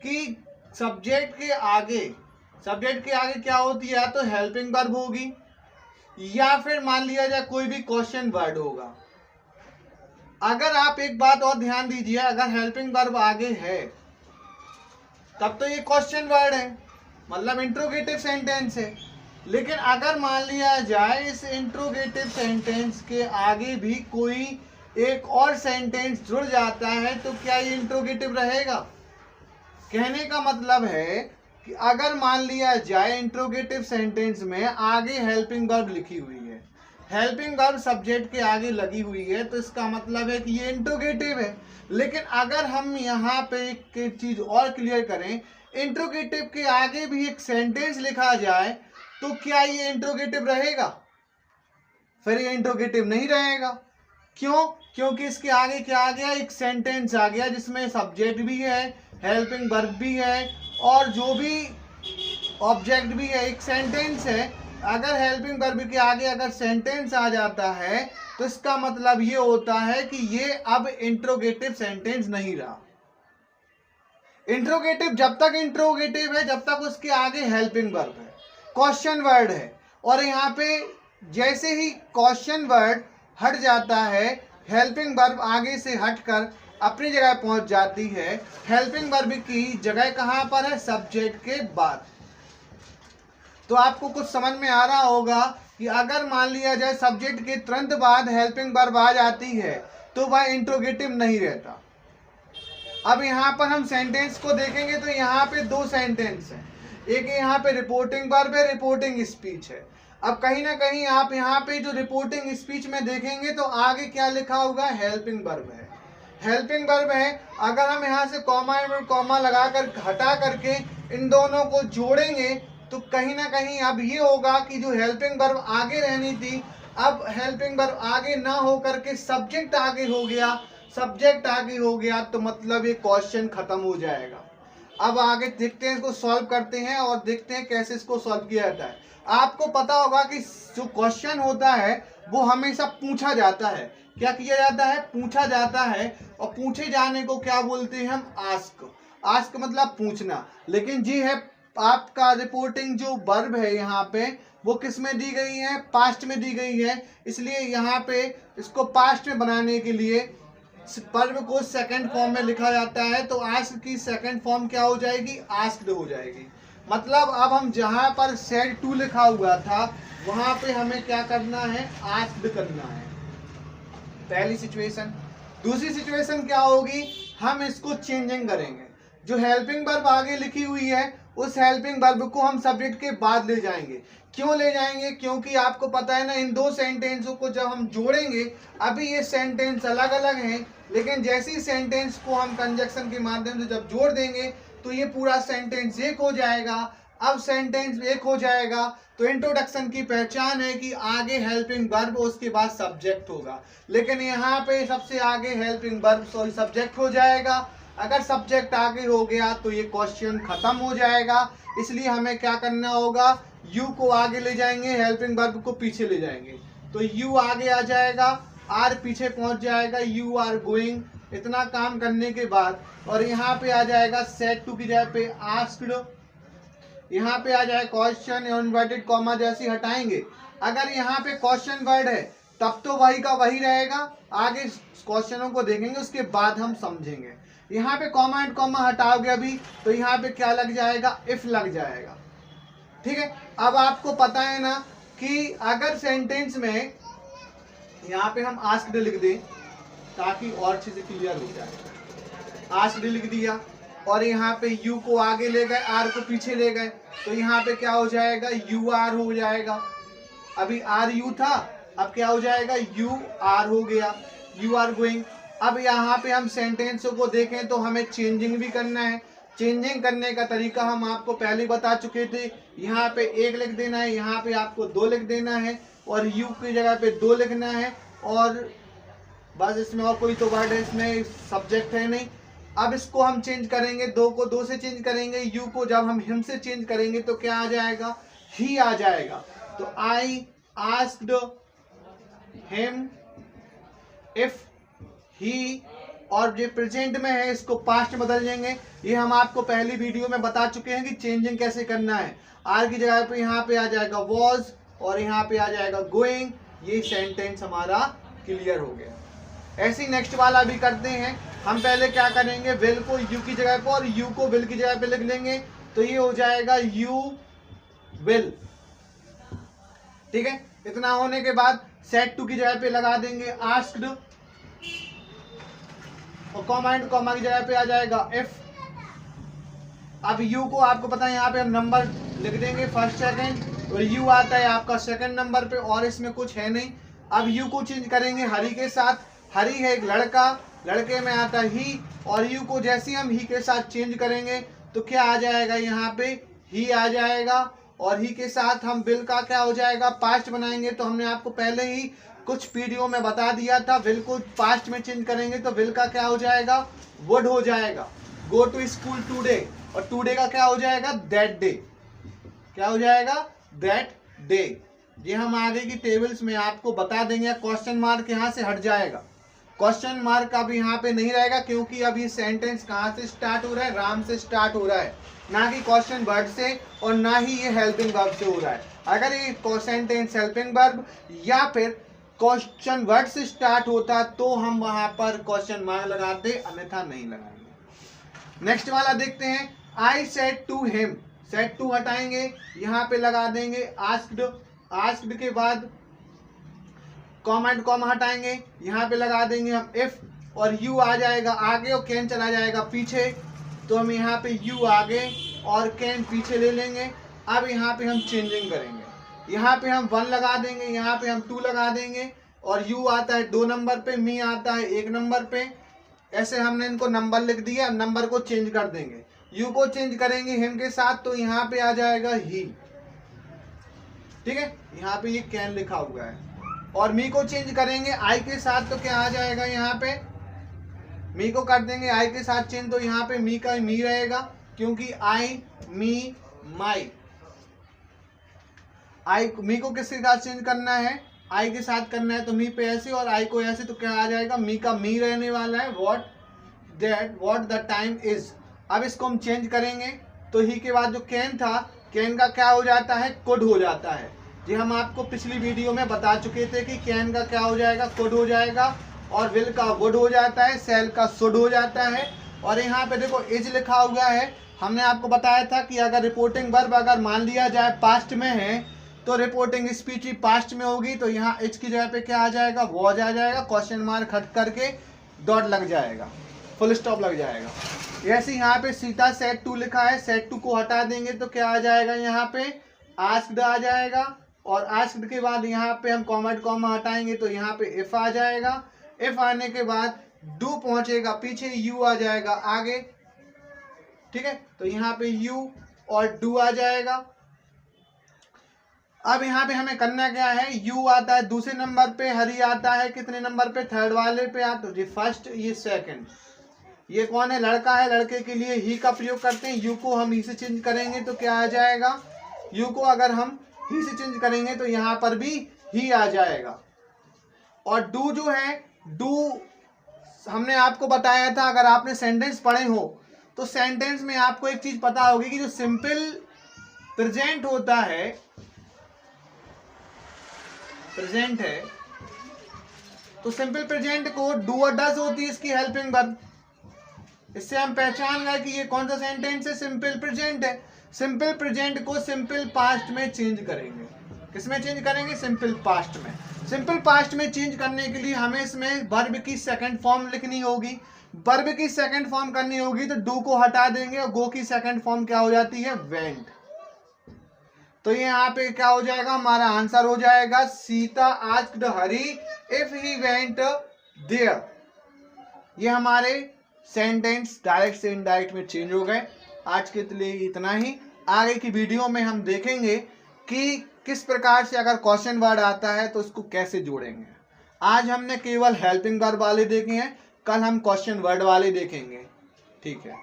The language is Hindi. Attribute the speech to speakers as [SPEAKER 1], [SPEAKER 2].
[SPEAKER 1] कि सब्जेक्ट के आगे क्या होती है, या तो हेल्पिंग वर्ब होगी या फिर मान लिया जाए कोई भी क्वेश्चन वर्ड होगा। अगर आप एक बात और ध्यान दीजिए, अगर हेल्पिंग वर्ब आगे है तब तो ये क्वेश्चन वर्ड है, मतलब इंट्रोगेटिव सेंटेंस है। लेकिन अगर मान लिया जाए इस इंट्रोगेटिव सेंटेंस के आगे भी कोई एक और सेंटेंस जुड़ जाता है तो क्या ये इंट्रोगेटिव रहेगा? कहने का मतलब है कि अगर मान लिया जाए इंट्रोगेटिव सेंटेंस में आगे हेल्पिंग वर्ब लिखी हुई है, हेल्पिंग वर्ब सब्जेक्ट के आगे लगी हुई है, तो इसका मतलब है कि ये इंट्रोगेटिव है। लेकिन अगर हम यहाँ पे एक चीज और क्लियर करें, इंट्रोगेटिव के आगे भी एक सेंटेंस लिखा जाए तो क्या ये इंट्रोगेटिव रहेगा? फिर ये इंट्रोगेटिव नहीं रहेगा। क्यों? क्योंकि इसके आगे क्या आ गया, एक सेंटेंस आ गया जिसमें सब्जेक्ट भी है, हेल्पिंग वर्ब भी है और जो भी ऑब्जेक्ट भी है, एक सेंटेंस है। अगर हेल्पिंग वर्ब के आगे अगर सेंटेंस आ जाता है तो इसका मतलब ये होता है कि ये अब इंट्रोगेटिव सेंटेंस नहीं रहा। इंट्रोगेटिव जब तक इंट्रोगेटिव है जब तक उसके आगे हेल्पिंग वर्ब है, क्वेश्चन वर्ड है। और यहाँ पे जैसे ही क्वेश्चन वर्ड हट जाता है, हेल्पिंग वर्ब आगे से हटकर अपनी जगह पहुंच जाती है। हेल्पिंग वर्ब की जगह कहां पर है? सब्जेक्ट के बाद। तो आपको कुछ समझ में आ रहा होगा कि अगर मान लिया जाए सब्जेक्ट के तुरंत बाद हेल्पिंग वर्ब आ जाती है तो वह इंट्रोगेटिव नहीं रहता। अब यहाँ पर हम सेंटेंस को देखेंगे तो यहाँ पे दो सेंटेंस हैं, एक यहाँ पे रिपोर्टिंग वर्ब है, रिपोर्टिंग स्पीच है। अब कहीं ना कहीं आप यहाँ पे जो रिपोर्टिंग स्पीच में देखेंगे तो आगे क्या लिखा होगा? हेल्पिंग वर्ब है, हेल्पिंग वर्ब है। अगर हम यहाँ से कॉमा लगाकर हटा करके इन दोनों को जोड़ेंगे तो कहीं ना कहीं अब ये होगा कि जो हेल्पिंग वर्ब आगे रहनी थी, अब हेल्पिंग वर्ब आगे ना हो करके सब्जेक्ट आगे हो गया, सब्जेक्ट आगे हो गया तो मतलब ये क्वेश्चन खत्म हो जाएगा। अब आगे देखते हैं, इसको सॉल्व करते हैं और देखते हैं कैसे इसको सॉल्व किया जाता है। आपको पता होगा कि जो क्वेश्चन होता है वो हमेशा पूछा जाता है। क्या किया जाता है? पूछा जाता है। और पूछे जाने को क्या बोलते हैं हम? आस्क। आस्क मतलब पूछना। लेकिन जी है आपका रिपोर्टिंग जो वर्ब है यहाँ पे वो किस में दी गई है? पास्ट में दी गई है। इसलिए यहाँ पे इसको पास्ट में बनाने के लिए वर्ब को सेकंड फॉर्म में लिखा जाता है। तो आस्क की सेकंड फॉर्म क्या हो जाएगी? आस्क्ड हो जाएगी। मतलब अब हम जहां पर सेड टू लिखा हुआ था वहां पे हमें क्या करना है? आस्क्ड करना है, पहली सिचुएशन। दूसरी सिचुएशन क्या होगी? हम इसको चेंजिंग करेंगे। जो हेल्पिंग वर्ब आगे लिखी हुई है उस हेल्पिंग वर्ब को हम सब्जेक्ट के बाद ले जाएंगे। क्यों ले जाएंगे? क्योंकि आपको पता है ना, इन दो सेंटेंसों को जब हम जोड़ेंगे, अभी ये सेंटेंस अलग अलग हैं, लेकिन जैसे ही सेंटेंस को हम कंजक्शन के माध्यम से जब जोड़ देंगे तो ये पूरा सेंटेंस एक हो जाएगा। अब सेंटेंस एक हो जाएगा तो इंट्रोडक्शन की पहचान है कि आगे हेल्पिंग वर्ब उसके बाद सब्जेक्ट होगा। लेकिन यहाँ पे सबसे आगे हेल्पिंग वर्ब सॉरी सब्जेक्ट हो जाएगा। अगर सब्जेक्ट आगे हो गया तो ये क्वेश्चन खत्म हो जाएगा। इसलिए हमें क्या करना होगा? यू को आगे ले जाएंगे, हेल्पिंग वर्ब को पीछे ले जाएंगे। तो यू आगे आ जाएगा, आर पीछे पहुंच जाएगा, यू आर गोइंग। इतना काम करने के बाद और यहाँ पे आ जाएगा सेड टू की जगह पे आस्क्ड, यहाँ पे आ जाए क्वेश्चन और इन्वर्टेड कॉमा जैसे हटाएंगे। अगर यहाँ पे क्वेश्चन वर्ड है तब तो वही का वही रहेगा, आगे क्वेश्चनों को देखेंगे उसके बाद हम समझेंगे। यहाँ पे कॉमा एंड कॉमा हटाओगे अभी तो यहाँ पे क्या लग जाएगा? इफ लग जाएगा। ठीक है। अब आपको पता है ना कि अगर सेंटेंस में यहाँ पे हम आस्क्ड लिख दें ताकि और चीजें क्लियर हो जाए। आस्क्ड लिख दिया और यहाँ पे यू को आगे ले गए, आर को पीछे ले गए, तो यहाँ पे क्या हो जाएगा? यू आर हो जाएगा। अभी आर यू था, अब क्या हो जाएगा? यू आर हो गया, यू आर गोइंग। अब यहाँ पे हम सेंटेंसों को देखें तो हमें चेंजिंग भी करना है। चेंजिंग करने का तरीका हम आपको पहले बता चुके थे। यहाँ पे एक लिख देना है, यहाँ पे आपको दो लिख देना है और यू की जगह पे दो लिखना है और बस। इसमें और कोई तो वर्ड है, इसमें सब्जेक्ट है नहीं। अब इसको हम चेंज करेंगे, दो को दो से चेंज करेंगे, यू को जब हम हिम से चेंज करेंगे तो क्या आ जाएगा? ही आ जाएगा। तो I asked him if he और जो प्रेजेंट में है इसको पास्ट में बदल देंगे। ये हम आपको पहली वीडियो में बता चुके हैं कि चेंजिंग कैसे करना है। आर की जगह पे यहाँ पे आ जाएगा वॉज और यहाँ पे आ जाएगा गोइंग। ये सेंटेंस हमारा क्लियर हो गया। ऐसे ही नेक्स्ट वाला भी करते हैं। हम पहले क्या करेंगे, विल को यू की जगह पर और यू को विल की जगह पे लिख लेंगे, तो ये हो जाएगा यू विल। ठीक है, इतना होने के बाद सेट टू की जगह पे लगा देंगे आस्क्ड और कॉमा एंड कॉमा की जगह पे आ जाएगा इफ। अब यू को आपको पता है यहाँ पे हम नंबर लिख देंगे फर्स्ट सेकंड, और यू आता है आपका सेकंड नंबर पे और इसमें कुछ है नहीं। अब यू को चेंज करेंगे हरी के साथ। हरी है एक लड़का, लड़के में आता है ही, और यू को जैसे हम ही के साथ चेंज करेंगे तो क्या आ जाएगा, यहाँ पे ही आ जाएगा। और ही के साथ हम विल का क्या हो जाएगा, पास्ट बनाएंगे। तो हमने आपको पहले ही कुछ वीडियो में बता दिया था, विल को पास्ट में चेंज करेंगे तो विल का क्या हो जाएगा, वुड हो जाएगा। गो टू स्कूल टुडे, और टुडे का क्या हो जाएगा, दैट डे। क्या हो जाएगा, दैट डे। ये हम आगे की टेबल्स में आपको बता देंगे। क्वेश्चन मार्क यहाँ से हट जाएगा, क्वेश्चन मार्क अब यहाँ पे नहीं रहेगा, क्योंकि अब ये सेंटेंस कहाँ से स्टार्ट हो रहा है, राम से स्टार्ट हो रहा है, ना कि क्वेश्चन वर्ड से, और ना ही ये हेल्पिंग वर्ब से हो रहा है। अगर ये सेंटेंस हेल्पिंग वर्ब या फिर क्वेश्चन वर्ड से स्टार्ट होता तो हम वहां पर क्वेश्चन मार्क लगाते, अन्यथा नहीं लगाएंगे। नेक्स्ट वाला देखते हैं, I said to him. Said to हटाएंगे, यहाँ पे लगा देंगे आस्क्ड। आस्क्ड के बाद कॉमा एंड कॉमा हटाएंगे, यहाँ पे लगा देंगे हम इफ, और यू आ जाएगा आगे और कैन चला जाएगा पीछे। तो हम यहाँ पे यू आगे और कैन पीछे ले लेंगे। अब यहाँ पे हम चेंजिंग करेंगे, यहाँ पे हम 1 लगा देंगे, यहाँ पे हम 2 लगा देंगे, और यू आता है 2 नंबर पे, मी आता है 1 नंबर पे। ऐसे हमने इनको नंबर लिख दिया, नंबर को चेंज कर देंगे। यू को चेंज करेंगे हिम के साथ, तो यहाँ पे आ जाएगा ही। ठीक है, यहाँ पे ये कैन लिखा हुआ है। और मी को चेंज करेंगे आई के साथ, तो क्या आ जाएगा, यहाँ पे मी को कर देंगे आई के साथ चेंज, तो यहाँ पे मी का मी रहेगा, क्योंकि आई मी माई। आई मी को किसके साथ चेंज करना है, आई के साथ करना है, तो मी पे ऐसे और आई को ऐसे, तो क्या आ जाएगा, मी का मी रहने वाला है, व्हाट द टाइम इज। अब इसको हम चेंज करेंगे, तो ही के बाद जो कैन था, कैन का क्या हो जाता है, कुड हो जाता है। जी हम आपको पिछली वीडियो में बता चुके थे कि कैन का क्या हो जाएगा, कुड हो जाएगा, और विल का वुड हो जाता है, सेल का शुड हो जाता है। और यहाँ पे देखो इज लिखा हुआ है। हमने आपको बताया था कि अगर रिपोर्टिंग वर्ब अगर मान लिया जाए पास्ट में है, तो रिपोर्टिंग स्पीच भी पास्ट में होगी। तो यहाँ इज की जगह पे क्या आ जाएगा, वॉज आ जाएगा, क्वेश्चन मार्क हट करके डॉट लग जाएगा, फुल स्टॉप लग जाएगा। ऐसे यहाँ पे सीधा सेट टू लिखा है, सेट टू को हटा देंगे तो क्या आ जाएगा, यहाँ पे आस्क्ड आ जाएगा, और आस्क्ड के बाद यहाँ पे हम कॉमा कॉमा हटाएंगे, तो यहाँ पे इफ आ जाएगा। इफ आने के बाद डू पहुंचेगा पीछे, यू आ जाएगा आगे। ठीक है, तो यहाँ पे यू और डू आ जाएगा। अब यहाँ पे हमें करना क्या है, यू आता है दूसरे नंबर पे, हरी आता है कितने नंबर पे, थर्ड वाले पे। ये फर्स्ट, ये सेकंड। ये कौन है, लड़का है, लड़के के लिए ही का प्रयोग करते हैं। यू को हम ही से चेंज करेंगे तो क्या आ जाएगा, यू को अगर हम ही से चेंज करेंगे तो यहाँ पर भी ही आ जाएगा। और डू जो है, डू हमने आपको बताया था, अगर आपने सेंटेंस पढ़े हो तो सेंटेंस में आपको एक चीज पता होगी कि जो सिंपल प्रेजेंट होता है, प्रेजेंट है, तो सिंपल प्रेजेंट को डू और डज होती है इसकी हेल्पिंग वर्ब। इससे हम पहचान गए कि ये कौन सा सेंटेंस है, सिंपल प्रेजेंट है। सिंपल प्रेजेंट को सिंपल पास्ट में चेंज करेंगे। किसमें चेंज करेंगे, सिंपल पास्ट में। सिंपल पास्ट में चेंज करने के लिए हमें इसमें वर्ब की सेकंड फॉर्म लिखनी होगी। वर्ब की सेकंड फॉर्म करनी होगी तो डू को हटा देंगे, और गो की सेकंड फॉर्म क्या हो जाती है, वेंट। तो ये यहाँ पे क्या हो जाएगा, हमारा आंसर हो जाएगा, Sita asked Hari if he went there. ये हमारे सेंटेंस डायरेक्ट से इनडायरेक्ट में चेंज हो गए। आज के लिए इतना ही। आगे की वीडियो में हम देखेंगे कि किस प्रकार से अगर क्वेश्चन वर्ड आता है तो उसको कैसे जोड़ेंगे। आज हमने केवल हेल्पिंग वर्ब वाले देखे हैं, कल हम क्वेश्चन वर्ड वाले देखेंगे। ठीक है।